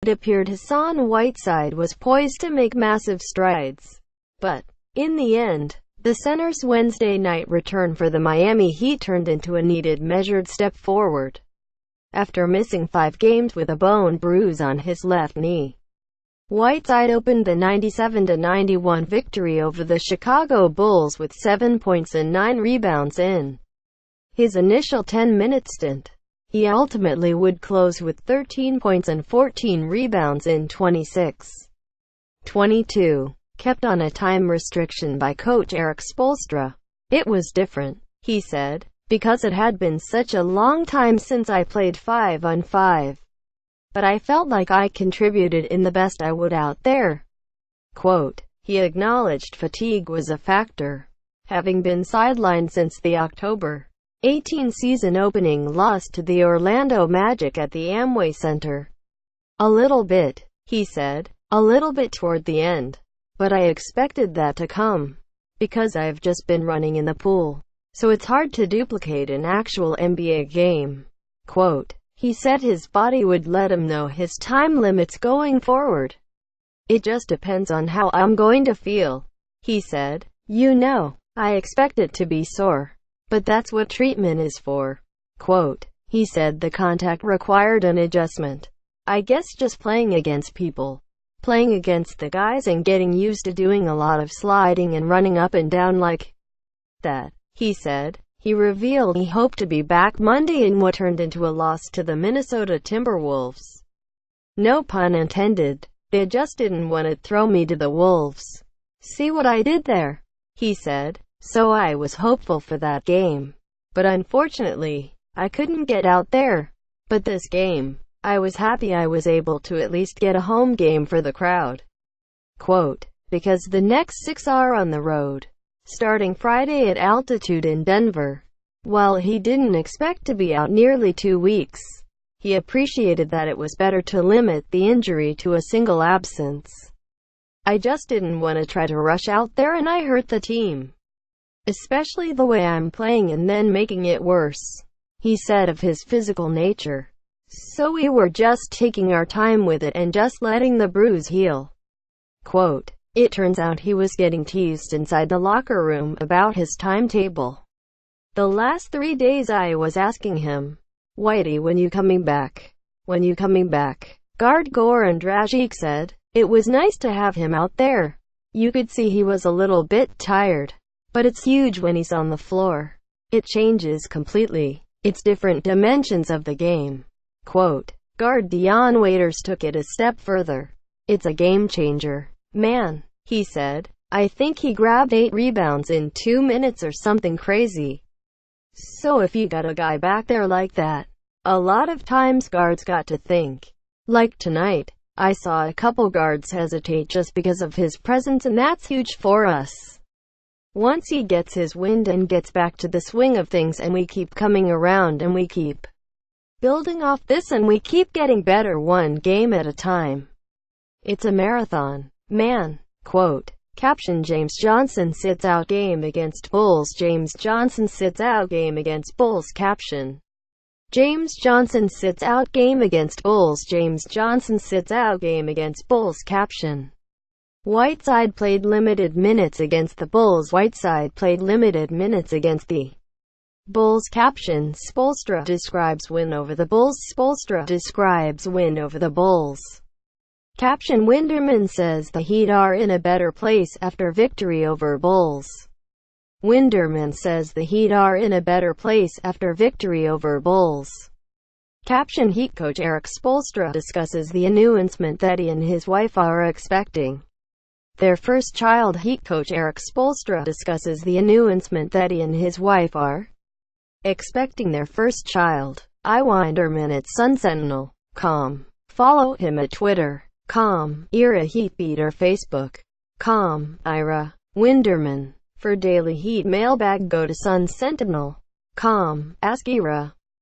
It appeared Hassan Whiteside was poised to make massive strides. But, in the end, the center's Wednesday night return for the Miami Heat turned into a needed measured step forward. After missing 5 games with a bone bruise on his left knee, Whiteside opened the 97-91 victory over the Chicago Bulls with 7 points and 9 rebounds in his initial 10-minute stint. He ultimately would close with 13 points and 14 rebounds in 26-22. Kept on a time restriction by coach Erik Spoelstra. "It was different," he said, "because it had been such a long time since I played 5-on-5. But I felt like I contributed in the best I would out there." Quote, he acknowledged fatigue was a factor, having been sidelined since the October 18 season opening loss to the Orlando Magic at the Amway Center. "A little bit," he said, "a little bit toward the end. But I expected that to come, because I've just been running in the pool. So it's hard to duplicate an actual NBA game." Quote, he said his body would let him know his time limits going forward. "It just depends on how I'm going to feel," he said. "You know, I expect it to be sore. But that's what treatment is for." Quote, he said the contact required an adjustment. "I guess just playing against people. Playing against the guys and getting used to doing a lot of sliding and running up and down like that," he said. He revealed he hoped to be back Monday in what turned into a loss to the Minnesota Timberwolves. "No pun intended. They just didn't want to throw me to the Wolves. See what I did there?" he said. "So I was hopeful for that game. But unfortunately, I couldn't get out there. But this game, I was happy I was able to at least get a home game for the crowd." Quote, because the next 6 are on the road, starting Friday at altitude in Denver. While he didn't expect to be out nearly 2 weeks, he appreciated that it was better to limit the injury to a single absence. "I just didn't want to try to rush out there and I hurt the team. Especially the way I'm playing and then making it worse," he said of his physical nature. "So we were just taking our time with it and just letting the bruise heal." Quote, it turns out he was getting teased inside the locker room about his timetable. "The last 3 days I was asking him, 'Whitey, when you coming back? When you coming back?'" Guard Goran Dragic said. "It was nice to have him out there. You could see he was a little bit tired. But it's huge when he's on the floor. It changes completely. It's different dimensions of the game." Quote, guard Dion Waiters took it a step further. "It's a game changer. Man," he said. "I think he grabbed 8 rebounds in 2 minutes or something crazy. So if you got a guy back there like that, a lot of times guards got to think. Like tonight, I saw a couple guards hesitate just because of his presence and that's huge for us. Once he gets his wind and gets back to the swing of things and we keep coming around and we keep building off this and we keep getting better one game at a time. It's a marathon, man." Quote, caption James Johnson sits out game against Bulls. James Johnson sits out game against Bulls. Caption, James Johnson sits out game against Bulls. James Johnson sits out game against Bulls. Caption, Whiteside played limited minutes against the Bulls. Whiteside played limited minutes against the Bulls. Caption, Spoelstra describes win over the Bulls. Spoelstra describes win over the Bulls. Caption, Winderman says the Heat are in a better place after victory over Bulls. Winderman says the Heat are in a better place after victory over Bulls. Caption, Heat coach Erik Spoelstra discusses the announcement that he and his wife are expecting their first child. Heat coach Erik Spoelstra discusses the announcement that he and his wife are expecting their first child. Winderman at SunSentinel.com. Follow him at Twitter.com, Ira Heatbeat or Facebook.com, Ira Winderman. For daily Heat mailbag go to SunSentinel.com, Ask Ira.